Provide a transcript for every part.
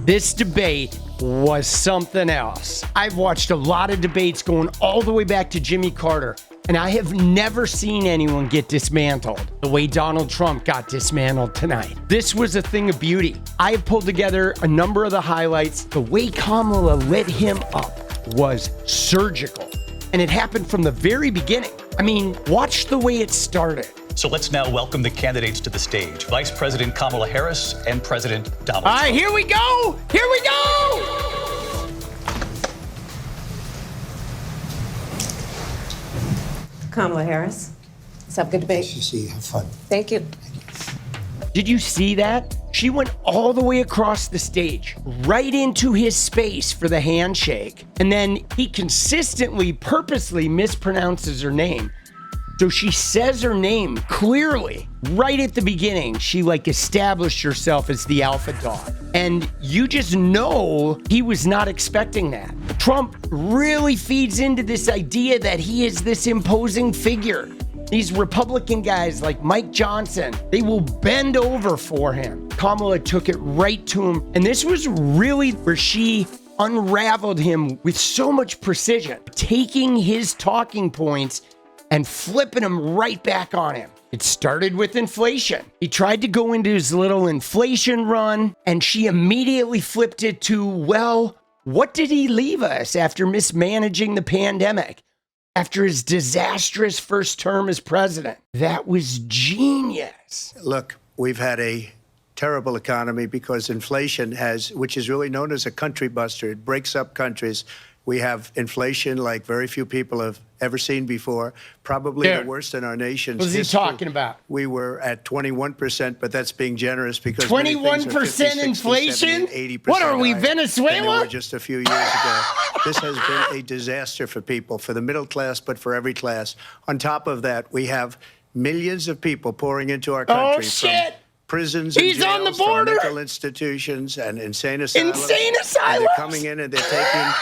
This debate was something else. I've watched a lot of debates going all the way back to Jimmy Carter, and I have never seen anyone get dismantled the way Donald Trump got dismantled tonight. This was a thing of beauty. I have pulled together a number of the highlights. The way Kamala lit him up was surgical, and it happened from the very beginning. I mean, watch the way it started. So let's now welcome the candidates to the stage. Vice President Kamala Harris and President Donald Trump. All right, here we go. Here we go. Kamala Harris. Let's have a good debate. Nice to see you. Have fun. Thank you. Did you see that? She went all the way across the stage, right into his space for the handshake. And then he consistently, purposely mispronounces her name. So she says her name clearly right at the beginning. She established herself as the alpha dog. And you just know he was not expecting that. Trump really feeds into this idea that he is this imposing figure. These Republican guys like Mike Johnson, they will bend over for him. Kamala took it right to him. And this was really where she unraveled him with so much precision, taking his talking points and flipping him right back on him. It started with inflation. He tried to go into his little inflation run, and she immediately flipped it to, well, what did he leave us after mismanaging the pandemic? After his disastrous first term as president? That was genius. Look, we've had a terrible economy because inflation which is really known as a country buster. It breaks up countries. We have inflation like very few people have ever seen before, probably the worst in our nation's history. What's he talking about? We were at 21%, but that's being generous because 21% inflation? 80%. What are we, Venezuela? Than they were just a few years ago. This has been a disaster for people, for the middle class, but for every class. On top of that, we have millions of people pouring into our country. Oh, shit! From prisons He's and jails, on the border. from mental institutions and insane asylums. Insane And asylums? they're coming in and they're taking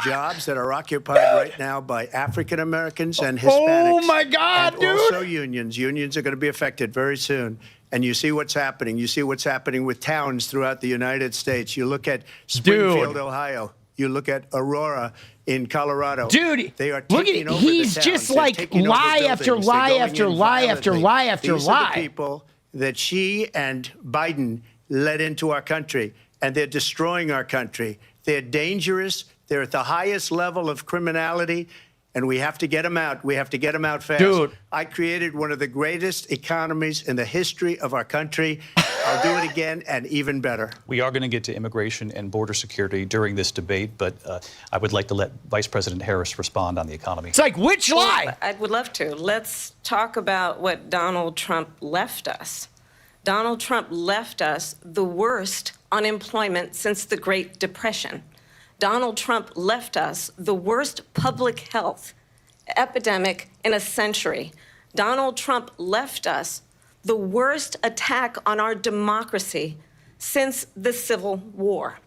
jobs that are occupied right now by African Americans and Hispanics. Oh my God, and dude! Also unions. Unions are going to be affected very soon. And you see what's happening. You see what's happening with towns throughout the United States. You look at Springfield, Ohio. You look at Aurora in Colorado. Dude, they are look taking at over he's the just towns. like They're taking over lie after buildings. They're lie going after in lie after violently. lie after These lie. are the people that she and Biden led into our country, and they're destroying our country. They're dangerous. They're at the highest level of criminality, and we have to get them out. We have to get them out fast. Dude. I created one of the greatest economies in the history of our country. I'll do it again and even better. We are going to get to immigration and border security during this debate, but I would like to let Vice President Harris respond on the economy. It's like, which lie? I would love to. Let's talk about what Donald Trump left us. Donald Trump left us the worst unemployment since the Great Depression. Donald Trump left us the worst public health epidemic in a century. Donald Trump left us the worst attack on our democracy since the Civil War.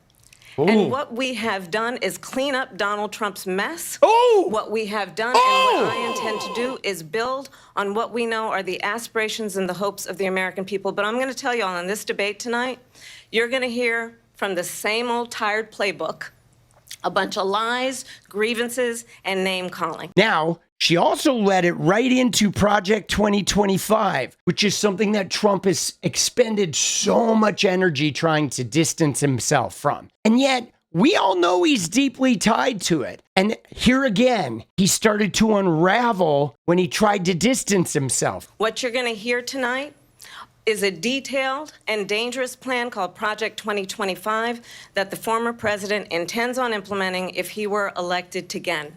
Ooh. And what we have done is clean up Donald Trump's mess. Ooh. What we have done and what I intend to do is build on what we know are the aspirations and the hopes of the American people. But I'm going to tell you all in this debate tonight, you're going to hear from the same old tired playbook, a bunch of lies, grievances, and name-calling. Now, she also led it right into Project 2025, which is something that Trump has expended so much energy trying to distance himself from. And yet, we all know he's deeply tied to it. And here again, he started to unravel when he tried to distance himself. What you're going to hear tonight is a detailed and dangerous plan called Project 2025 that the former president intends on implementing if he were elected again.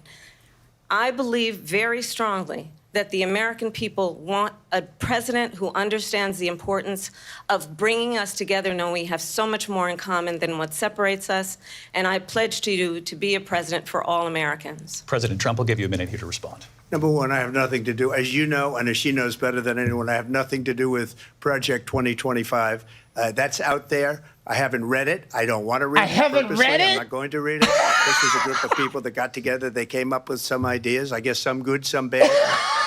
I believe very strongly that the American people want a president who understands the importance of bringing us together, knowing we have so much more in common than what separates us. And I pledge to you to be a president for all Americans. President Trump, will give you a minute here to respond. Number one, I have nothing to do, as you know, and as she knows better than anyone, I have nothing to do with Project 2025. That's out there. I haven't read it. I don't want to read it. I haven't read it? I'm not going to read it. This was a group of people that got together. They came up with some ideas. I guess some good, some bad.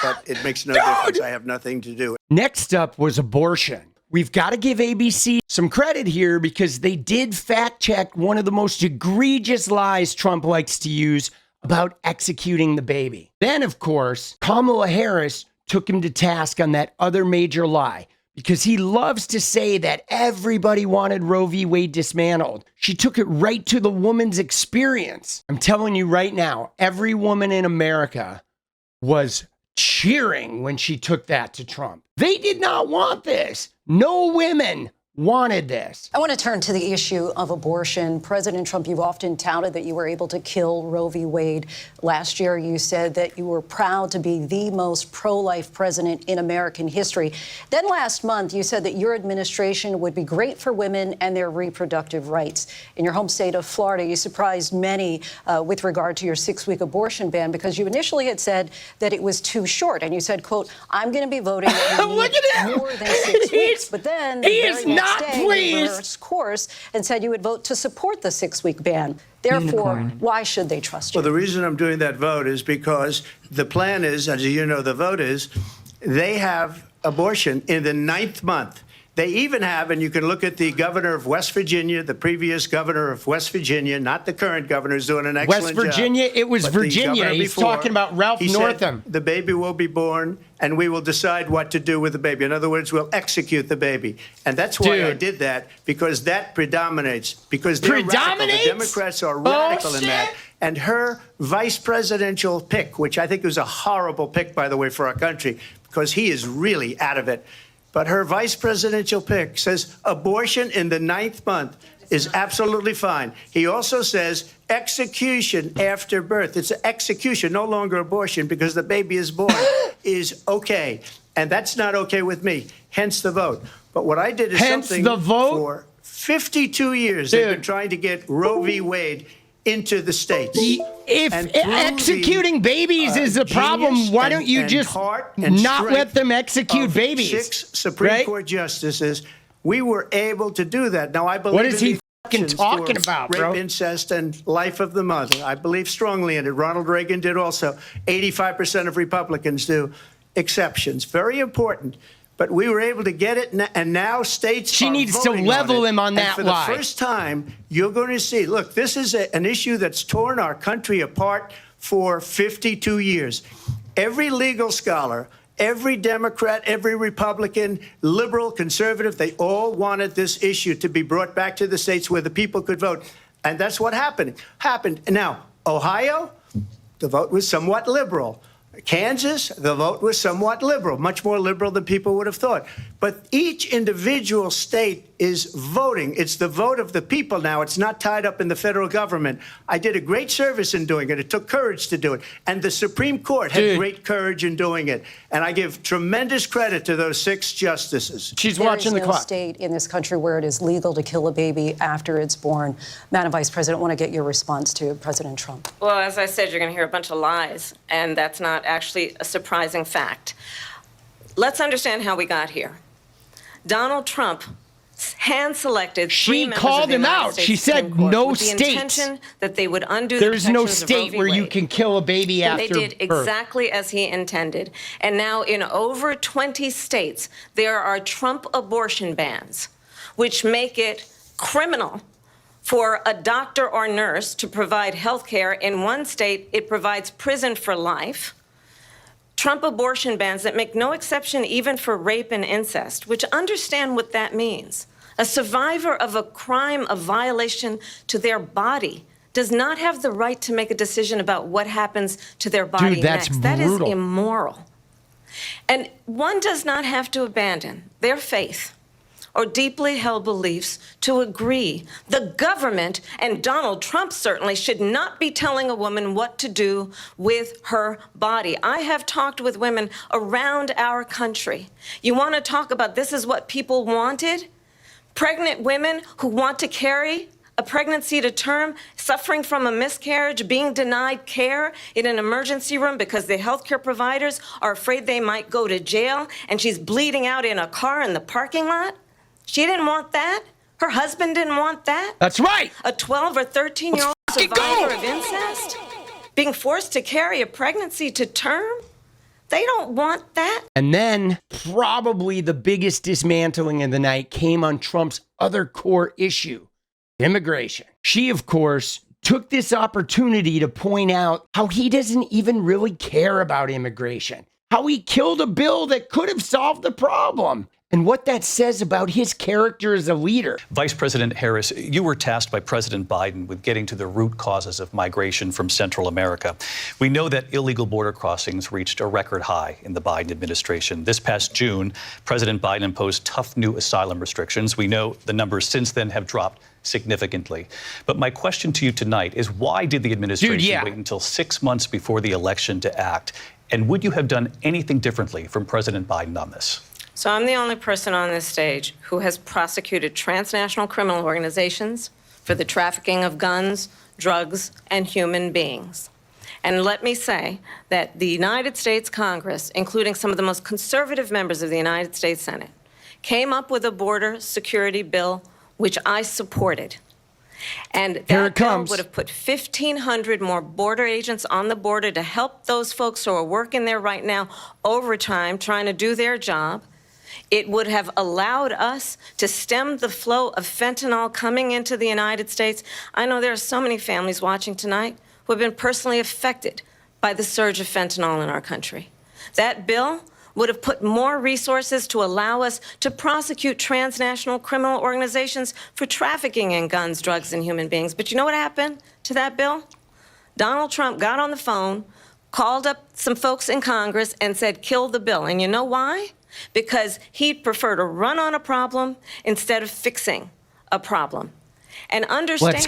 But it makes no difference. I have nothing to do. Next up was abortion. We've got to give ABC some credit here because they did fact check one of the most egregious lies Trump likes to use about executing the baby. Then, of course, Kamala Harris took him to task on that other major lie because he loves to say that everybody wanted Roe v. Wade dismantled. She took it right to the woman's experience. I'm telling you right now, every woman in America was cheering when she took that to Trump. They did not want this. No women wanted this. I want to turn to the issue of abortion. President Trump, you've often touted that you were able to kill Roe v. Wade. Last year, you said that you were proud to be the most pro-life president in American history. Then last month, you said that your administration would be great for women and their reproductive rights. In your home state of Florida, you surprised many with regard to your 6-week abortion ban because you initially had said that it was too short. And you said, quote, I'm going to be voting that we Look at him. more than 6 weeks. But then he is not pleased. You reversed course and said you would vote to support the 6-week ban. Therefore, why should they trust you? Well, the reason I'm doing that vote is because the plan is, as you know, the vote is, they have abortion in the 9th month. They even have, and you can look at the governor of West Virginia, the previous governor of West Virginia, not the current governor, who's doing an excellent job. West Virginia, it was But the Virginia. governor He's before, talking about Ralph he said, Northam. the baby will be born, and we will decide what to do with the baby. In other words, we'll execute the baby. And that's why I did that, because that predominates. Because they're radical. The Democrats are radical in that. And her vice presidential pick, which I think was a horrible pick, by the way, for our country, because he is really out of it. But her vice presidential pick says abortion in the 9th month is absolutely fine. He also says execution after birth. It's execution, no longer abortion, because the baby is born, is okay. And that's not okay with me, hence the vote. But what I did is something for 52 years. They've been trying to get Roe v. Wade into the states. If executing babies is a problem, why don't you just not let them execute babies? 6 Supreme Court justices, we were able to do that. Now, I believe what is he fucking talking about, rape, bro? incest, and life of the mother. I believe strongly in it. Ronald Reagan did also. 85% of Republicans do. Exceptions. Very important. But we were able to get it, and now states She are needs to voting level on it. him on that and lie. for the first time, you're going to see, look, this is an issue that's torn our country apart for 52 years. Every legal scholar, every Democrat, every Republican, liberal, conservative, they all wanted this issue to be brought back to the states where the people could vote. And that's what happened. Now, Ohio, the vote was somewhat liberal. Kansas, the vote was somewhat liberal, much more liberal than people would have thought. But each individual state is voting. It's the vote of the people now. It's not tied up in the federal government. I did a great service in doing it. It took courage to do it. And the Supreme Court had great courage in doing it. And I give tremendous credit to those 6 justices. She's watching the clock. There is no state in this country where it is legal to kill a baby after it's born. Madam Vice President, I want to get your response to President Trump. Well, as I said, you're going to hear a bunch of lies, and that's not actually a surprising fact. Let's understand how we got here. Donald Trump hand-selected 3 members called of the him United out. States She said Supreme Court no with the states. intention that they would undo There's the no protections of Roe state v. where you Wade. can kill a baby after They did birth. exactly as he intended. And now in over 20 states, there are Trump abortion bans, which make it criminal for a doctor or nurse to provide health care. In one state, it provides prison for life. Trump abortion bans that make no exception even for rape and incest, which understand what that means. A survivor of a crime of violation to their body does not have the right to make a decision about what happens to their body Dude, that's next. That is brutal. immoral. And one does not have to abandon their faith or deeply held beliefs to agree. The government, and Donald Trump certainly, should not be telling a woman what to do with her body. I have talked with women around our country. You want to talk about this is what people wanted? Pregnant women who want to carry a pregnancy to term, suffering from a miscarriage, being denied care in an emergency room because the healthcare providers are afraid they might go to jail, and she's bleeding out in a car in the parking lot. She didn't want that. Her husband didn't want that. That's right. A 12 or 13-year-old survivor of incest being forced to carry a pregnancy to term. They don't want that. And then probably the biggest dismantling of the night came on Trump's other core issue, immigration. She, of course, took this opportunity to point out how he doesn't even really care about immigration, how he killed a bill that could have solved the problem, and what that says about his character as a leader. Vice President Harris, you were tasked by President Biden with getting to the root causes of migration from Central America. We know that illegal border crossings reached a record high in the Biden administration. This past June, President Biden imposed tough new asylum restrictions. We know the numbers since then have dropped significantly. But my question to you tonight is, why did the administration wait until 6 months before the election to act? And would you have done anything differently from President Biden on this? So I'm the only person on this stage who has prosecuted transnational criminal organizations for the trafficking of guns, drugs, and human beings. And let me say that the United States Congress, including some of the most conservative members of the United States Senate, came up with a border security bill which I supported. And that bill would have put 1,500 more border agents on the border to help those folks who are working there right now overtime trying to do their job. It would have allowed us to stem the flow of fentanyl coming into the United States. I know there are so many families watching tonight who have been personally affected by the surge of fentanyl in our country. That bill would have put more resources to allow us to prosecute transnational criminal organizations for trafficking in guns, drugs, and human beings. But you know what happened to that bill? Donald Trump got on the phone, called up some folks in Congress, and said, kill the bill. And you know why? Because he'd prefer to run on a problem instead of fixing a problem. And understand,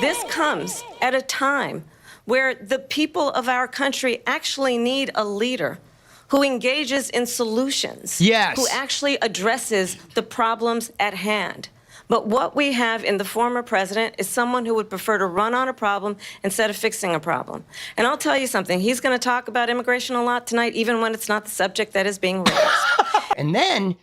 this comes at a time where the people of our country actually need a leader who engages in solutions, who actually addresses the problems at hand. But what we have in the former president is someone who would prefer to run on a problem instead of fixing a problem. And I'll tell you something, he's going to talk about immigration a lot tonight, even when it's not the subject that is being raised. And then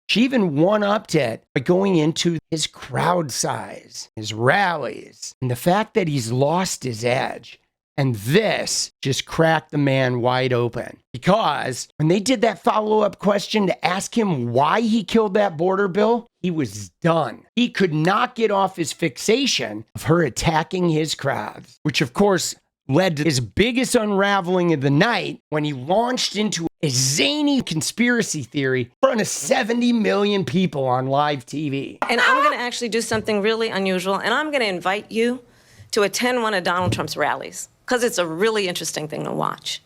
she even one-upped it by going into his crowd size, his rallies, and the fact that he's lost his edge. And this just cracked the man wide open. Because when they did that follow-up question to ask him why he killed that border bill, he was done. He could not get off his fixation of her attacking his crowds, which of course led to his biggest unraveling of the night when he launched into a zany conspiracy theory in front of 70 million people on live TV. And I'm going to actually do something really unusual, and I'm going to invite you to attend one of Donald Trump's rallies, because it's a really interesting thing to watch.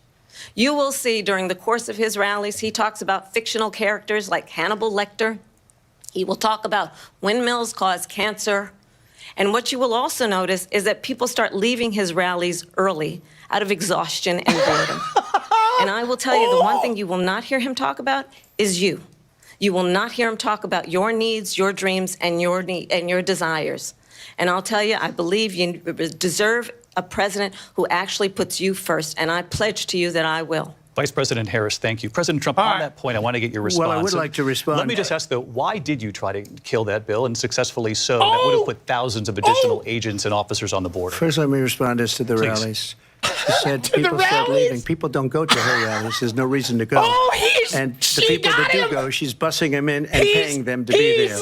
You will see during the course of his rallies, he talks about fictional characters like Hannibal Lecter. He will talk about windmills cause cancer. And what you will also notice is that people start leaving his rallies early out of exhaustion and boredom. And I will tell you, the one thing you will not hear him talk about is you. You will not hear him talk about your needs, your dreams, and your desires. And I'll tell you, I believe you deserve a president who actually puts you first, and I pledge to you that I will. Vice President Harris, thank you. President Trump, on that point, I want to get your response. Well, I would like to respond. Let me just ask, though, why did you try to kill that bill, and successfully so? That would have put thousands of additional agents and officers on the border. First, let me respond as to the rallies. She said people start leaving. People don't go to her rallies. There's no reason to go. And the people that do go, she's bussing them in and paying them to be there.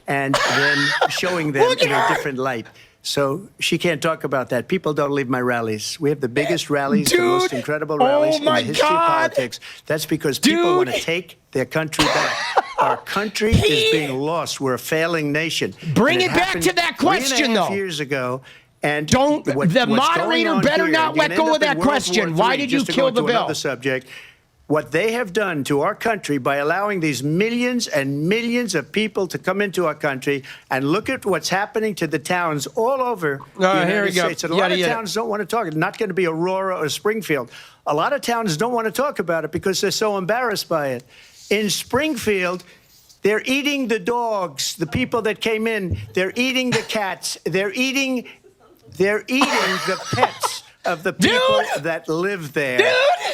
And then showing them in a different light. So she can't talk about that. People don't leave my rallies. We have the biggest rallies, the most incredible rallies in the history of politics. That's because people want to take their country back. Our country is being lost. We're a failing nation. Bring it back to that question, though. 3.5 years ago. And the moderator better not let go of that question. Why did you kill the bill? Another subject. What they have done to our country by allowing these millions and millions of people to come into our country, and look at what's happening to the towns all over the United States. And a lot of towns don't want to talk. It's not going to be Aurora or Springfield. A lot of towns don't want to talk about it because they're so embarrassed by it. In Springfield, they're eating the dogs, the people that came in. They're eating the cats. They're eating the pets of the people that live there.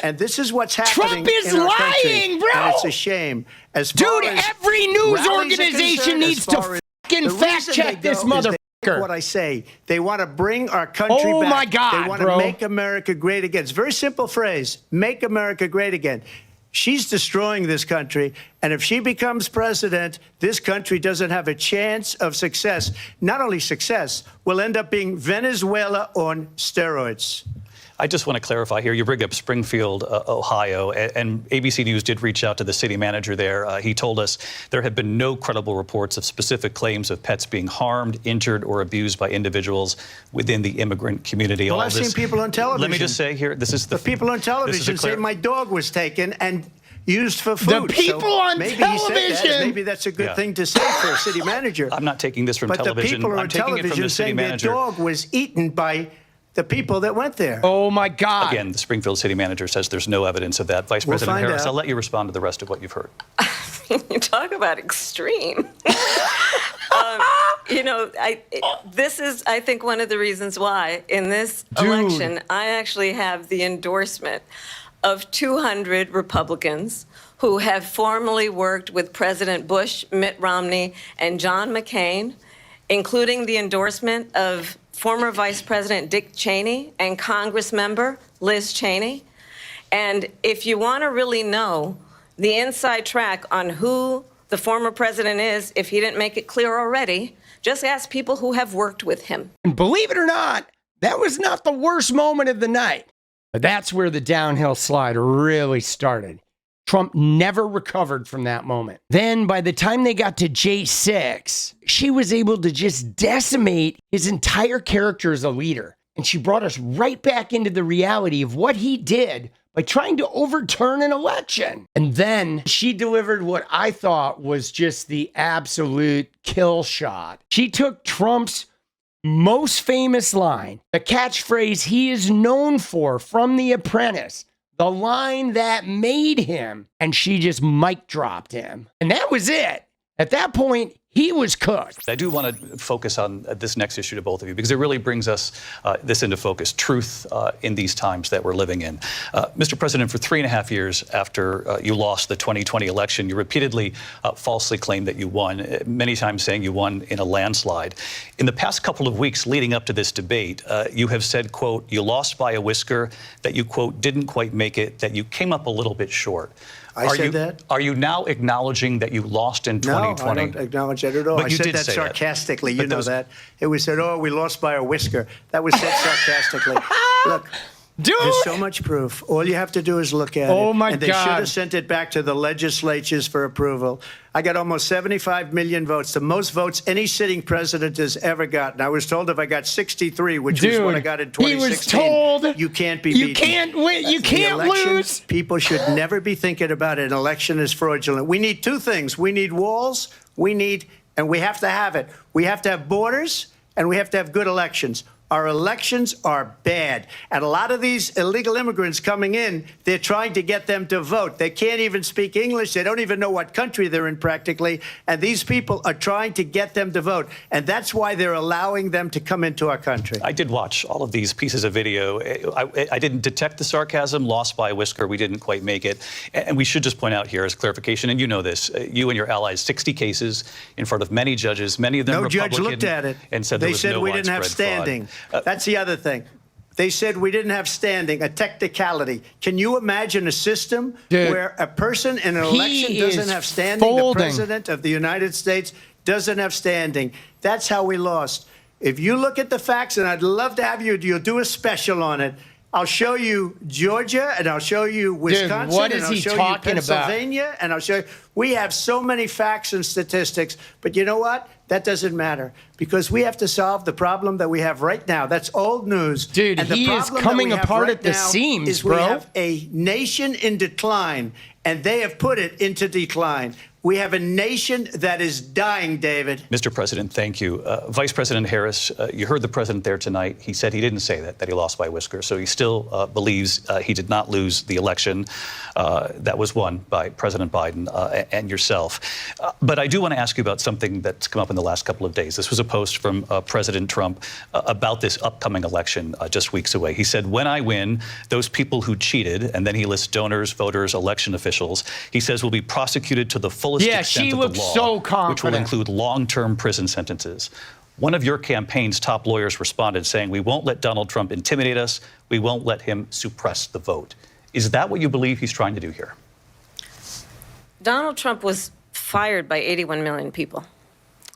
And this is what's happening Trump is in our lying, country. bro. And it's a shame. As far as every news rallies are organization concerned, needs to fucking fact check this motherfucker. What I say, they want to bring our country back. Oh my God, they want to make America great again. It's a very simple phrase, make America great again. She's destroying this country. And if she becomes president, this country doesn't have a chance of success. Not only success, we'll end up being Venezuela on steroids. I just want to clarify here. You bring up Springfield, Ohio, and ABC News did reach out to the city manager there. He told us there have been no credible reports of specific claims of pets being harmed, injured, or abused by individuals within the immigrant community. Well, I've seen people on television. Let me just say here, this is the people on television say my dog was taken and used for food. The people on maybe television. He said that. Maybe that's a good thing to say for a city manager. I'm not taking this from television. But the people on I'm taking it from the television city saying manager. their dog was eaten by the people that went there. Oh, my God. Again, the Springfield city manager says there's no evidence of that. Vice President Harris, out. I'll let you respond to the rest of what you've heard. You talk about extreme. You know, this is, I think, one of the reasons why in this election, I actually have the endorsement of 200 Republicans who have formally worked with President Bush, Mitt Romney, and John McCain, including the endorsement of former Vice President Dick Cheney and Congress member Liz Cheney. And if you want to really know the inside track on who the former president is, if he didn't make it clear already, just ask people who have worked with him. And believe it or not, that was not the worst moment of the night. But that's where the downhill slide really started. Trump never recovered from that moment. Then, by the time they got to J6, she was able to just decimate his entire character as a leader. And she brought us right back into the reality of what he did by trying to overturn an election. And then she delivered what I thought was just the absolute kill shot. She took Trump's most famous line, the catchphrase he is known for from The Apprentice, the line that made him, and she just mic dropped him. And that was it. At that point, he was cooked. I do want to focus on this next issue to both of you because it really brings us this into focus, truth in these times that we're living in. Mr. President, for 3.5 years after you lost the 2020 election, you repeatedly falsely claimed that you won, many times saying you won in a landslide. In the past couple of weeks leading up to this debate, you have said, quote, you lost by a whisker, that you, quote, didn't quite make it, that you came up a little bit short. I said that? Are you now acknowledging that you lost in 2020? No, I don't acknowledge that at all. But I you said did that say sarcastically. that. You know that. It was said, oh, we lost by a whisker. That was said sarcastically. Look, Dude! there's so much proof. All you have to do is look at it. Oh, my and they God. should have sent it back to the legislatures for approval. I got almost 75 million votes, the most votes any sitting president has ever gotten. I was told if I got 63, which was what I got in 2016, he was told you can't be you beaten. can't win, you can't lose. People should never be thinking about it. An election is fraudulent. We need two things. We need walls. And we have to have it. We have to have borders, and we have to have good elections. Our elections are bad. And a lot of these illegal immigrants coming in, they're trying to get them to vote. They can't even speak English. They don't even know what country they're in practically. And these people are trying to get them to vote. And that's why they're allowing them to come into our country. I did watch all of these pieces of video. I didn't detect the sarcasm, lost by a whisker. We didn't quite make it. And we should just point out here as clarification, and you know this, you and your allies, 60 cases in front of many judges, many of them Republican. No judge looked at it. And said they there was said no we didn't have widespread fraud. standing. That's the other thing. They said we didn't have standing, a technicality. Can you imagine a system where a person in an election doesn't have standing? The president of the United States doesn't have standing. That's how we lost. If you look at the facts, and I'd love to have you'll do a special on it. I'll show you Georgia, and I'll show you Wisconsin, what is and I'll he show talking you about? Pennsylvania, and I'll show you. We have so many facts and statistics, but you know what? That doesn't matter because we have to solve the problem that we have right now. That's old news. Dude, and the he is problem coming that we have apart right at the now seams, is bro. We have a nation in decline, and they have put it into decline. We have a nation that is dying, David. Mr. President, thank you. Vice President Harris, you heard the president there tonight. He said he didn't say that he lost by a whisker. So he still believes he did not lose the election that was won by President Biden and yourself. But I do want to ask you about something that's come up in the last couple of days. This was a post from President Trump about this upcoming election just weeks away. He said, when I win, those people who cheated, and then he lists donors, voters, election officials, he says will be prosecuted to the fullest extent of the law, so confident. which will include long-term prison sentences. One of your campaign's top lawyers responded saying, we won't let Donald Trump intimidate us. We won't let him suppress the vote. Is that what you believe he's trying to do here? Donald Trump was fired by 81 million people.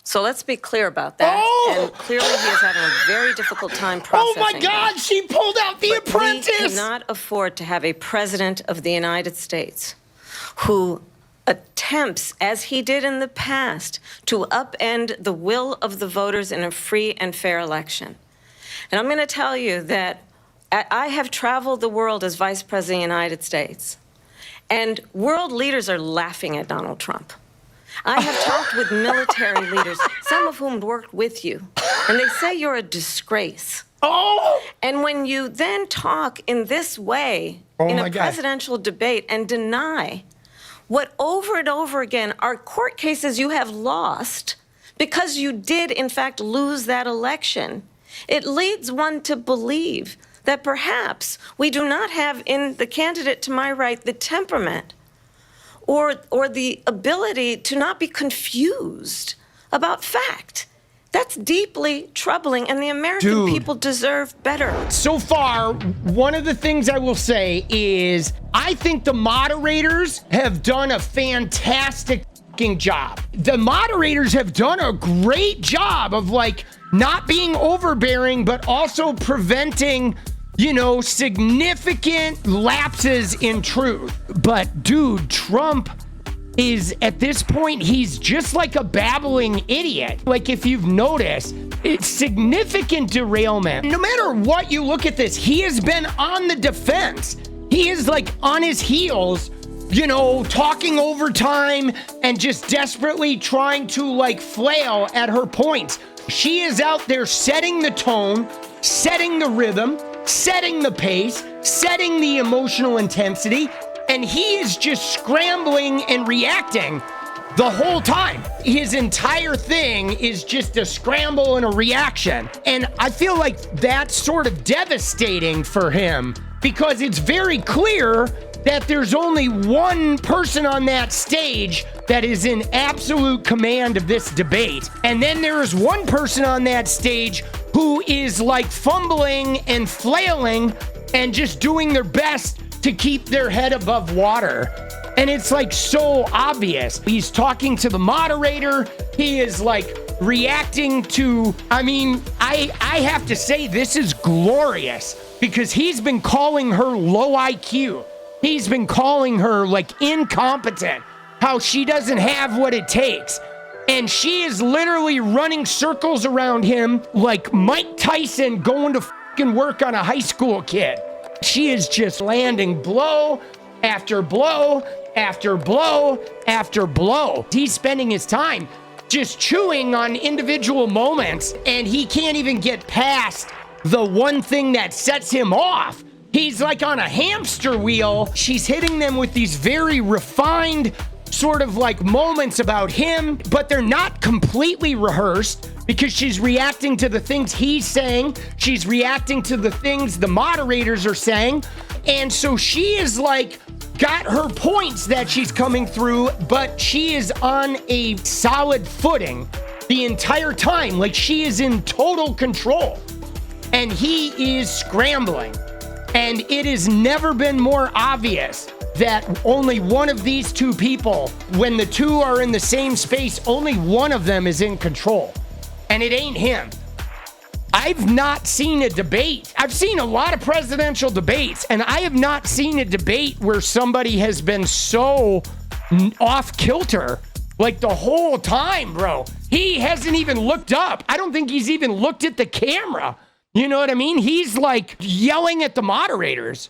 So let's be clear about that. Oh! And clearly he is having a very difficult time Oh processing my God, she pulled out The Apprentice. We cannot afford to have a president of the United States who attempts, as he did in the past, to upend the will of the voters in a free and fair election. And I'm going to tell you that I have traveled the world as Vice President of the United States, and world leaders are laughing at Donald Trump. I have talked with military leaders, some of whom worked with you, and they say you're a disgrace. Oh! And when you then talk in this way in a presidential debate and deny what over and over again are court cases you have lost because you did, in fact, lose that election, it leads one to believe that perhaps we do not have in the candidate to my right the temperament or the ability to not be confused about fact. That's deeply troubling, and the American people deserve better. So far, one of the things I will say is I think the moderators have done a fantastic job. The moderators have done a great job of like not being overbearing, but also preventing, you know, significant lapses in truth. But dude, Trump is at this point, he's just like a babbling idiot. Like if you've noticed, it's significant derailment. No matter what you look at this, he has been on the defense. He is like on his heels, you know, talking overtime and just desperately trying to like flail at her points. She is out there setting the tone, setting the rhythm, setting the pace, setting the emotional intensity, and he is just scrambling and reacting the whole time. His entire thing is just a scramble and a reaction. And I feel like that's sort of devastating for him because it's very clear that there's only one person on that stage that is in absolute command of this debate. And then there is one person on that stage who is like fumbling and flailing and just doing their best to keep their head above water. And it's like so obvious. He's talking to the moderator. He is like reacting to, I mean, I have to say this is glorious because he's been calling her low IQ. He's been calling her like incompetent, how she doesn't have what it takes. And she is literally running circles around him like Mike Tyson going to fucking work on a high school kid. She is just landing blow after blow after blow after blow. He's spending his time just chewing on individual moments, and he can't even get past the one thing that sets him off. He's like on a hamster wheel. She's hitting them with these very refined sort of like moments about him, but they're not completely rehearsed because she's reacting to the things he's saying. She's reacting to the things the moderators are saying. And so she is like got her points that she's coming through, but she is on a solid footing the entire time. Like she is in total control and he is scrambling. And it has never been more obvious that only one of these two people, when the two are in the same space, only one of them is in control. And it ain't him. I've not seen a debate. I've seen a lot of presidential debates, and I have not seen a debate where somebody has been so off kilter like the whole time, bro. He hasn't even looked up. I don't think he's even looked at the camera. You know what I mean? He's like yelling at the moderators.